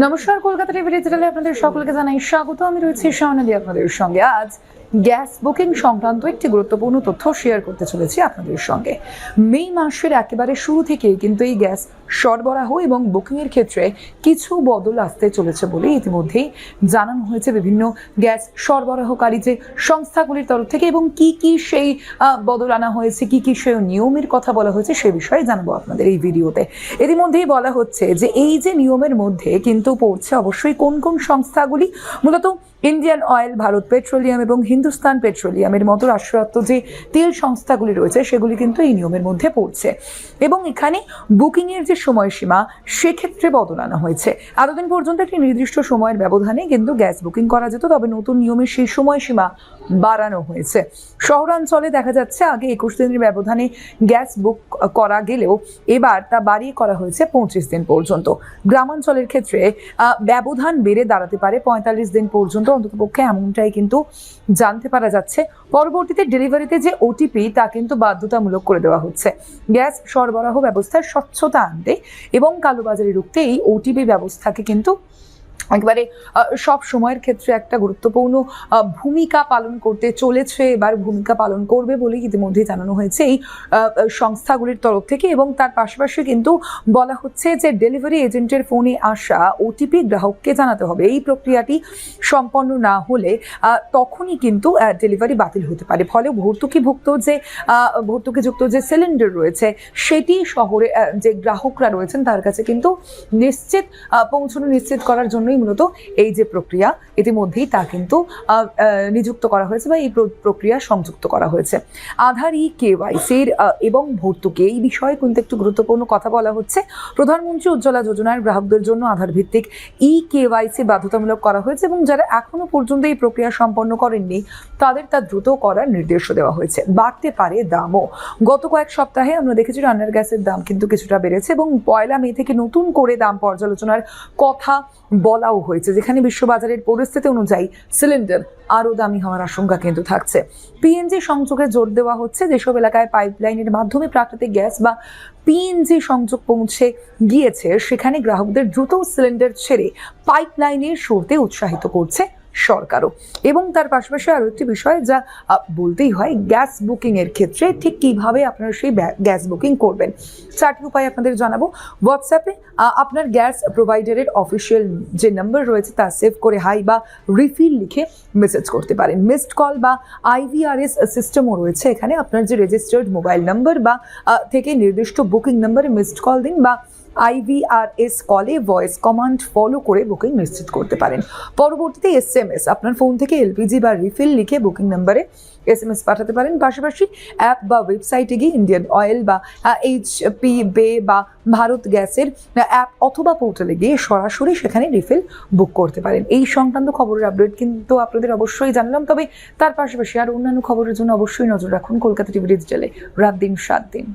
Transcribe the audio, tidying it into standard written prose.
নমস্কার, কলকাতা টিভি ডিজিটালে আপনাদের সকলকে জানাই স্বাগত। আমি রয়েছি স্বর্ণালী আপনাদের সঙ্গে। আজ গ্যাস বুকিং সংক্রান্ত একটি গুরুত্বপূর্ণ তথ্য শেয়ার করতে চলেছি আপনাদের সঙ্গে। মে মাসের একেবারে শুরু থেকেই কিন্তু এই গ্যাস সরবরাহ এবং বুকিংয়ের ক্ষেত্রে কিছু বদল আসতে চলেছে বলে ইতিমধ্যেই জানানো হয়েছে বিভিন্ন গ্যাস সরবরাহকারী যে সংস্থাগুলির তরফ থেকে, এবং কি কি সেই বদল আনা হয়েছে, কি কি সেই নিয়মের কথা বলা হয়েছে সে বিষয়ে জানাবো আপনাদের এই ভিডিওতে। ইতিমধ্যেই বলা হচ্ছে যে এই যে নিয়মের মধ্যে কিন্তু পড়ছে অবশ্যই কোন কোন সংস্থাগুলি, মূলত ইন্ডিয়ান অয়েল, ভারত পেট্রোলিয়াম এবং হিন্দুস্তান পেট্রোলিয়ামের মতো রাষ্ট্রায়ত্ত যে তেল সংস্থাগুলি রয়েছে সেগুলি কিন্তু এই নিয়মের মধ্যে পড়ছে। এবং এখানে বুকিংয়ের যে সময়সীমা সেক্ষেত্রে বদল আনা হয়েছে। এতদিন পর্যন্ত একটি নির্দিষ্ট সময়ের ব্যবধানে কিন্তু গ্যাস বুকিং করা যেত, তবে নতুন নিয়মের সেই সময়সীমা বাড়ানো হয়েছে। শহরাঞ্চলে দেখা যাচ্ছে আগে 21 দিনের ব্যবধানে গ্যাস বুক করা গেলেও এবার তা বাড়িয়ে করা হয়েছে 25 দিন পর্যন্ত। গ্রামাঞ্চলের ক্ষেত্রে ব্যবধান বেড়ে দাঁড়াতে পারে 45 দিন পর্যন্ত, অন্ততপক্ষে এমনটাই কিন্তু জানতে পারা যাচ্ছে। পরবর্তীতে ডেলিভারিতে যে ওটিপি তা কিন্তু বাধ্যতামূলক করে দেওয়া হচ্ছে। গ্যাস সরবরাহ ব্যবস্থায় স্বচ্ছতা আনতে এবং কালোবাজারি রুখতে এই ওটিপি ব্যবস্থাকে কিন্তু একেবারে সব সময়ের ক্ষেত্রে একটা গুরুত্বপূর্ণ ভূমিকা পালন করতে চলেছে, এবার ভূমিকা পালন করবে বলে ইতিমধ্যেই জানানো হয়েছে এই সংস্থাগুলির তরফ থেকে। এবং তার পাশাপাশি কিন্তু বলা হচ্ছে যে ডেলিভারি এজেন্টের ফোনে আসা ওটিপি গ্রাহককে জানাতে হবে। এই প্রক্রিয়াটি সম্পন্ন না হলে তখনই কিন্তু ডেলিভারি বাতিল হতে পারে। ফলে ভর্তুকিযুক্ত যে সিলিন্ডার রয়েছে সেটি শহরে যে গ্রাহকরা রয়েছেন তার কাছে কিন্তু পৌঁছানো নিশ্চিত করার জন্যই মূলত এই যে প্রক্রিয়া ইতিমধ্যেই তা কিন্তু নিযুক্ত করা হয়েছে বা এই প্রক্রিয়া সংযুক্ত করা হয়েছে। আধার কেওয়াইসির এবং ভর্তুকি এই বিষয়ে কিন্তু একটু গুরুত্বপূর্ণ কথা বলা হচ্ছে। প্রধানমন্ত্রী উজ্জ্বলা যোজনার গ্রাহকদের জন্য আধার ভিত্তিক কেওয়াইসি বাধ্যতামূলক করা হয়েছে এবং যারা এখনো পর্যন্ত এই প্রক্রিয়া সম্পন্ন করেননি তাদের তা দ্রুত করার নির্দেশও দেওয়া হয়েছে। বাড়তে পারে দামও। গত কয়েক সপ্তাহে আমরা দেখেছি রান্নার গ্যাসের দাম কিন্তু কিছুটা বেড়েছে এবং 1 মে থেকে নতুন করে দাম পর্যালোচনার কথা বলাও হয়েছে, যেখানে বিশ্ববাজারের পরিস্থিতি অনুযায়ী সিলিন্ডার আরও দামি হওয়ার আশঙ্কা কিন্তু থাকছে। পিএনজি সংযোগে জোর দেওয়া হচ্ছে। যেসব এলাকায় পাইপলাইনের মাধ্যমে প্রাকৃতিক গ্যাস বা পিএনজি সংযোগ পৌঁছে গিয়েছে সেখানে গ্রাহকদের দ্রুত সিলিন্ডার ছেড়ে পাইপলাইনে সরতে উৎসাহিত করছে সরকারও। এবং তার পাশাপাশি আরও একটি বিষয় যা বলতেই হয়, গ্যাস বুকিং এর ক্ষেত্রে ঠিক কিভাবে আপনারা সেই গ্যাস বুকিং করবেন 4টি উপায় আপনাদের জানাবো। হোয়াটসঅ্যাপে আপনার গ্যাস প্রোভাইডারের অফিসিয়াল যে নাম্বার রয়েছে তা সেভ করে হাই বা রিফিল লিখে মেসেজ করতে পারেন। মিসড কল বা IVRS সিস্টেমও রয়েছে এখানে। আপনার যে রেজিস্টার্ড মোবাইল নাম্বার বা থেকে নির্দিষ্ট বুকিং নাম্বারে মিসড কল দিন বা IVRS কলে ভয়েস কমান্ড ফলো করে বুকিং নিশ্চিত করতে পারেন। পরবর্তীতে SMS আপনার ফোন থেকে LPG বা রিফিল লিখে বুকিং নাম্বারে SMS পাঠাতে পারেন। পাশাপাশি অ্যাপ বা ওয়েবসাইটে গিয়ে ইন্ডিয়ান অয়েল বা HP বে বা ভারত গ্যাসের অ্যাপ অথবা পোর্টালে গিয়ে সরাসরি সেখানে রিফিল বুক করতে পারেন। এই সংক্রান্ত খবরের আপডেট কিন্তু আপনাদের অবশ্যই জানলাম, তবে তার পাশাপাশি আর অন্যান্য খবরের জন্য অবশ্যই নজর রাখুন কলকাতা টিভি ডিজিটালে রাত দিন 7 দিন।